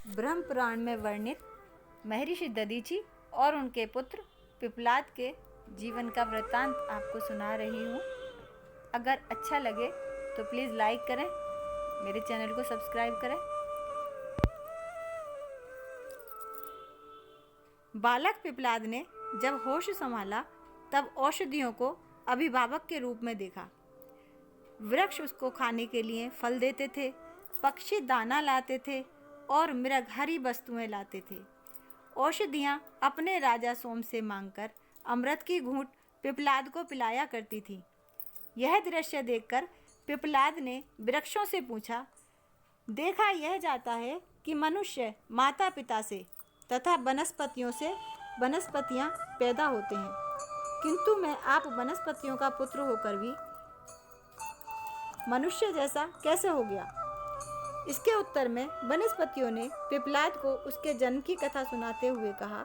ब्रह्म पुराण में वर्णित महर्षि दधीचि और उनके पुत्र पिप्पलाद के जीवन का वृत्तांत आपको सुना रही हूँ। अगर अच्छा लगे तो प्लीज़ लाइक करें, मेरे चैनल को सब्सक्राइब करें। बालक पिप्पलाद ने जब होश संभाला तब औषधियों को अभिभावक के रूप में देखा। वृक्ष उसको खाने के लिए फल देते थे, पक्षी दाना लाते थे और मृग हरी वस्तुएं लाते थे। औषधियाँ अपने राजा सोम से मांगकर अमृत की घूंट पिप्पलाद को पिलाया करती थी। यह दृश्य देखकर पिप्पलाद ने वृक्षों से पूछा, देखा यह जाता है कि मनुष्य माता पिता से तथा वनस्पतियों से वनस्पतियाँ पैदा होते हैं, किंतु मैं आप वनस्पतियों का पुत्र होकर भी मनुष्य जैसा कैसे हो गया। इसके उत्तर में वनस्पतियों ने पिप्पलाद को उसके जन्म की कथा सुनाते हुए कहा,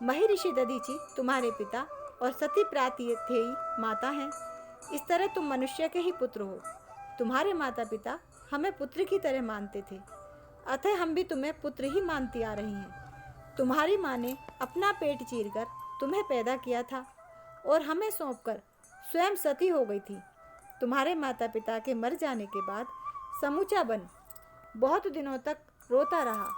महर्षि दधीचि तुम्हारे पिता और सती प्रातिथेयी माता हैं। इस तरह तुम मनुष्य के ही पुत्र हो। तुम्हारे माता पिता हमें पुत्र की तरह मानते थे, अतः हम भी तुम्हें पुत्र ही मानती आ रही हैं। तुम्हारी माँ ने अपना पेट चीरकर तुम्हें पैदा किया था और हमें सौंपकर स्वयं सती हो गई थी। तुम्हारे माता पिता के मर जाने के बाद समूचा वन बहुत दिनों तक रोता रहा।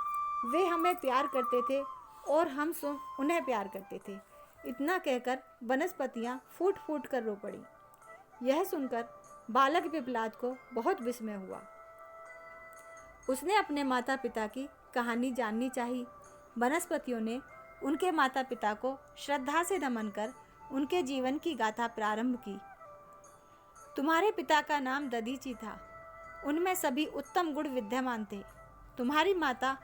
वे हमें प्यार करते थे और हम उन्हें प्यार करते थे। इतना कहकर वनस्पतियाँ फूट फूट कर रो पड़ी। यह सुनकर बालक पिप्पलाद को बहुत विस्मय हुआ। उसने अपने माता पिता की कहानी जाननी चाहिए। वनस्पतियों ने उनके माता पिता को श्रद्धा से नमन कर उनके जीवन की गाथा प्रारंभ की। तुम्हारे पिता का नाम दधीचि था। उनमें सभी उत्तम गुण विद्यमान थे। तुम्हारी माता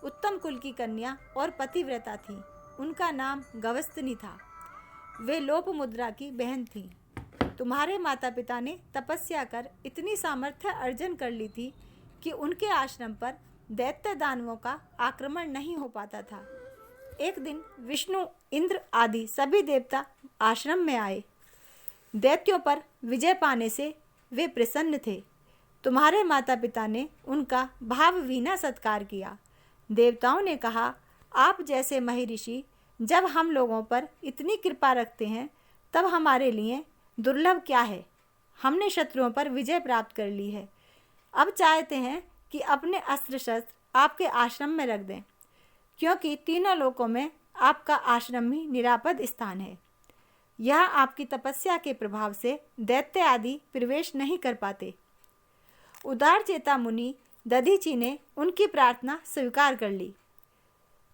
उत्तम कुल की कन्या और पतिव्रता थी। उनका नाम गवस्तनी था। वे लोपमुद्रा की बहन थी। तुम्हारे माता पिता ने तपस्या कर इतनी सामर्थ्य अर्जन कर ली थी कि उनके आश्रम पर दैत्य दानवों का आक्रमण नहीं हो पाता था। एक दिन विष्णु, इंद्र आदि सभी देवता आश्रम में आए। दैत्यों पर विजय पाने से वे प्रसन्न थे। तुम्हारे माता पिता ने उनका भावहीना सत्कार किया। देवताओं ने कहा, आप जैसे महर्षि जब हम लोगों पर इतनी कृपा रखते हैं तब हमारे लिए दुर्लभ क्या है। हमने शत्रुओं पर विजय प्राप्त कर ली है। अब चाहते हैं कि अपने अस्त्र शस्त्र आपके आश्रम में रख दें, क्योंकि तीनों लोकों में आपका आश्रम ही निरापद स्थान है। यह आपकी तपस्या के प्रभाव से दैत्य आदि प्रवेश नहीं कर पाते। उदार चेता मुनि दधीचि ने उनकी प्रार्थना स्वीकार कर ली।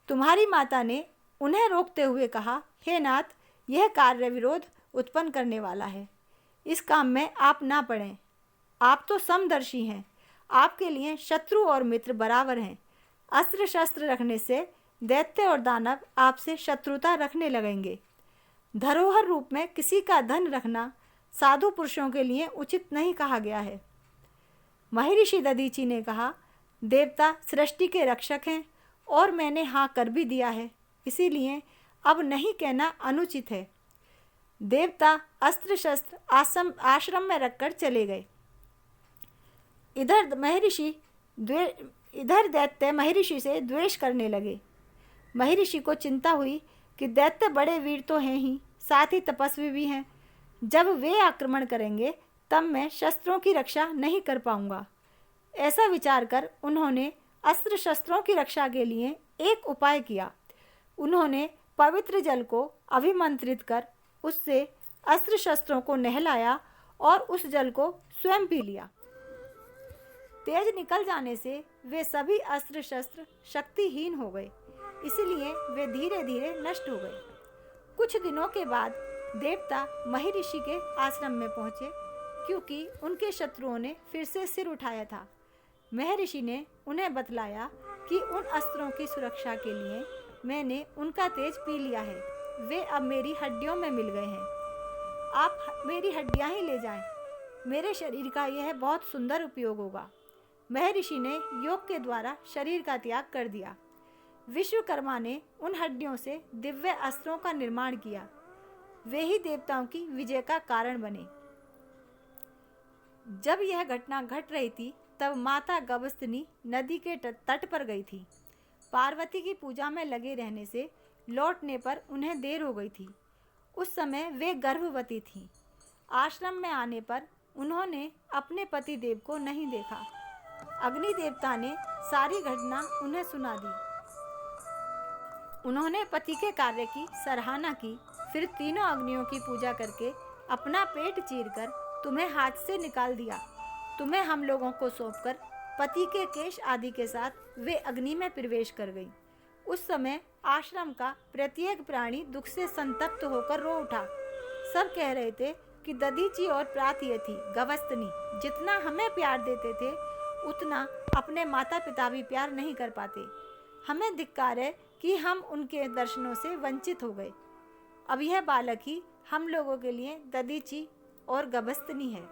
तुम्हारी माता ने उन्हें रोकते हुए कहा, हे नाथ, यह कार्य विरोध उत्पन्न करने वाला है। इस काम में आप ना पड़ें। आप तो समदर्शी हैं। आपके लिए शत्रु और मित्र बराबर हैं। अस्त्र शस्त्र रखने से दैत्य और दानव आपसे शत्रुता रखने लगेंगे। धरोहर रूप में किसी का धन रखना साधु पुरुषों के लिए उचित नहीं कहा गया है। महर्षि दधीचि ने कहा, देवता सृष्टि के रक्षक हैं और मैंने हाँ कर भी दिया है, इसीलिए अब नहीं कहना अनुचित है। देवता अस्त्र शस्त्र आश्रम में रखकर चले गए। इधर दैत्य महर्षि से द्वेष करने लगे। महर्षि को चिंता हुई कि दैत्य बड़े वीर तो हैं ही, साथ ही तपस्वी भी हैं। जब वे आक्रमण करेंगे तब मैं शस्त्रों की रक्षा नहीं कर पाऊंगा। ऐसा विचार कर उन्होंने अस्त्र शस्त्रों की रक्षा के लिए एक उपाय किया। उन्होंने पवित्र जल को अभिमंत्रित कर उससे अस्त्र शस्त्रों को नहलाया और उस जल को स्वयं पी लिया। तेज निकल जाने से वे सभी अस्त्र शस्त्र शक्तिहीन हो गए, इसलिए वे धीरे धीरे नष्ट हो गए। कुछ दिनों के बाद देवता महर्षि के आश्रम में पहुँचे, क्योंकि उनके शत्रुओं ने फिर से सिर उठाया था। महर्षि ने उन्हें बतलाया कि उन अस्त्रों की सुरक्षा के लिए मैंने उनका तेज पी लिया है। वे अब मेरी हड्डियों में मिल गए हैं। आप मेरी हड्डियां ही ले जाएं। मेरे शरीर का यह बहुत सुंदर उपयोग होगा। महर्षि ने योग के द्वारा शरीर का त्याग कर दिया। विश्वकर्मा ने उन हड्डियों से दिव्य अस्त्रों का निर्माण किया। वे ही देवताओं की विजय का कारण बने। जब यह घटना घट रही थी तब माता गवस्तनी नदी के तट पर गई थी। पार्वती की पूजा में लगे रहने से लौटने पर उन्हें देर हो गई थी। उस समय वे गर्भवती थीं। आश्रम में आने पर उन्होंने अपने पति देव को नहीं देखा। अग्नि देवता ने सारी घटना उन्हें सुना दी। उन्होंने पति के कार्य की सराहना की, फिर तीनों अग्नियों की पूजा करके अपना पेट चीरकर तुम्हें हाथ से निकाल दिया। तुम्हें हम लोगों को सौंपकर पति के केश आदि के साथ वे अग्नि में प्रवेश कर गई। उस समय आश्रम का प्रत्येक प्राणी दुख से संतप्त होकर रो उठा। सब कह रहे थे कि दधीचि और प्रातयथी गवस्तनी जितना हमें प्यार देते थे उतना अपने माता पिता भी प्यार नहीं कर पाते। हमें धिक्कार है कि हम उनके दर्शनों से वंचित हो गए। अब यह बालक ही हम लोगों के लिए दधीचि और गवस्तनी है।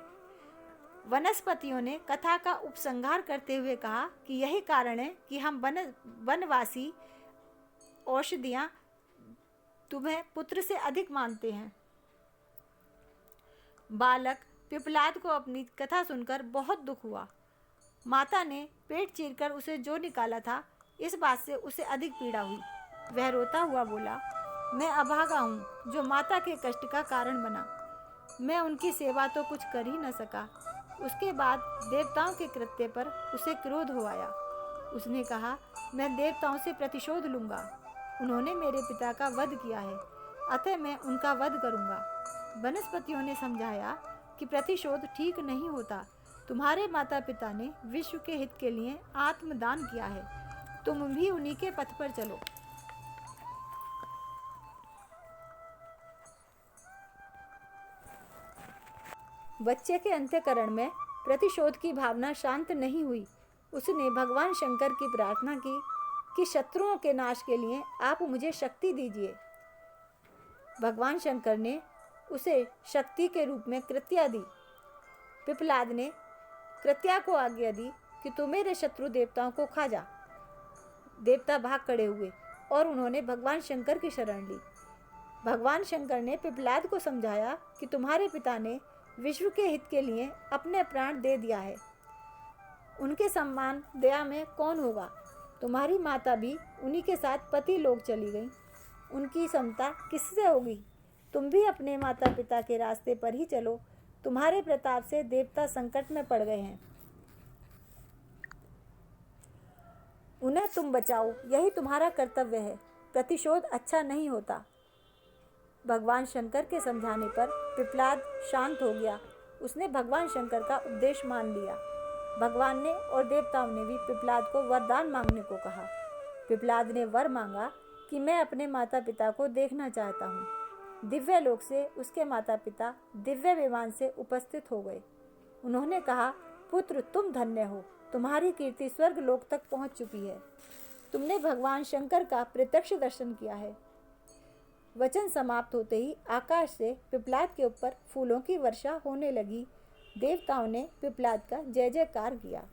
वनस्पतियों ने कथा का उपसंहार करते हुए कहा कि यही कारण है कि हम वनवासी औषधियां तुम्हें पुत्र से अधिक मानते हैं। बालक पिपलाद को अपनी कथा सुनकर बहुत दुख हुआ। माता ने पेट चीरकर उसे जो निकाला था, इस बात से उसे अधिक पीड़ा हुई। वह रोता हुआ बोला, मैं अभागा हूँ जो माता के कष्ट का कारण बना। मैं उनकी सेवा तो कुछ कर ही न सका। उसके बाद देवताओं के कृत्य पर उसे क्रोध हो आया। उसने कहा, मैं देवताओं से प्रतिशोध लूँगा। उन्होंने मेरे पिता का वध किया है, अतः मैं उनका वध करूँगा। वनस्पतियों ने समझाया कि प्रतिशोध ठीक नहीं होता। तुम्हारे माता पिता ने विश्व के हित के लिए आत्मदान किया है, तुम भी उन्हीं के पथ पर चलो। बच्चे के अंतःकरण में प्रतिशोध की भावना शांत नहीं हुई। उसने भगवान शंकर की प्रार्थना की कि शत्रुओं के नाश के लिए आप मुझे शक्ति दीजिए। भगवान शंकर ने उसे शक्ति के रूप में कृत्या दी। पिपलाद ने कृत्या को आज्ञा दी कि तू मेरे शत्रु देवताओं को खा जा। देवता भाग खड़े हुए और उन्होंने भगवान शंकर की शरण ली। भगवान शंकर ने पिपलाद को समझाया कि तुम्हारे पिता ने विश्व के हित के लिए अपने प्राण दे दिया है। उनके सम्मान दया में कौन होगा। तुम्हारी माता भी उन्हीं के साथ पति लोक चली गई। उनकी समता किससे होगी। तुम भी अपने माता पिता के रास्ते पर ही चलो। तुम्हारे प्रताप से देवता संकट में पड़ गए हैं, उन्हें तुम बचाओ, यही तुम्हारा कर्तव्य है। प्रतिशोध अच्छा नहीं होता। भगवान शंकर के समझाने पर पिपलाद शांत हो गया। उसने भगवान शंकर का उपदेश मान लिया। भगवान ने और देवताओं ने भी पिपलाद को वरदान मांगने को कहा। पिपलाद ने वर मांगा कि मैं अपने माता पिता को देखना चाहता हूँ। दिव्य लोक से उसके माता पिता दिव्य विमान से उपस्थित हो गए। उन्होंने कहा, पुत्र तुम धन्य हो, तुम्हारी कीर्ति स्वर्ग लोक तक पहुँच चुकी है। तुमने भगवान शंकर का प्रत्यक्ष दर्शन किया है। वचन समाप्त होते ही आकाश से पिपलाद के ऊपर फूलों की वर्षा होने लगी। देवताओं ने पिपलाद का जय जयकार किया।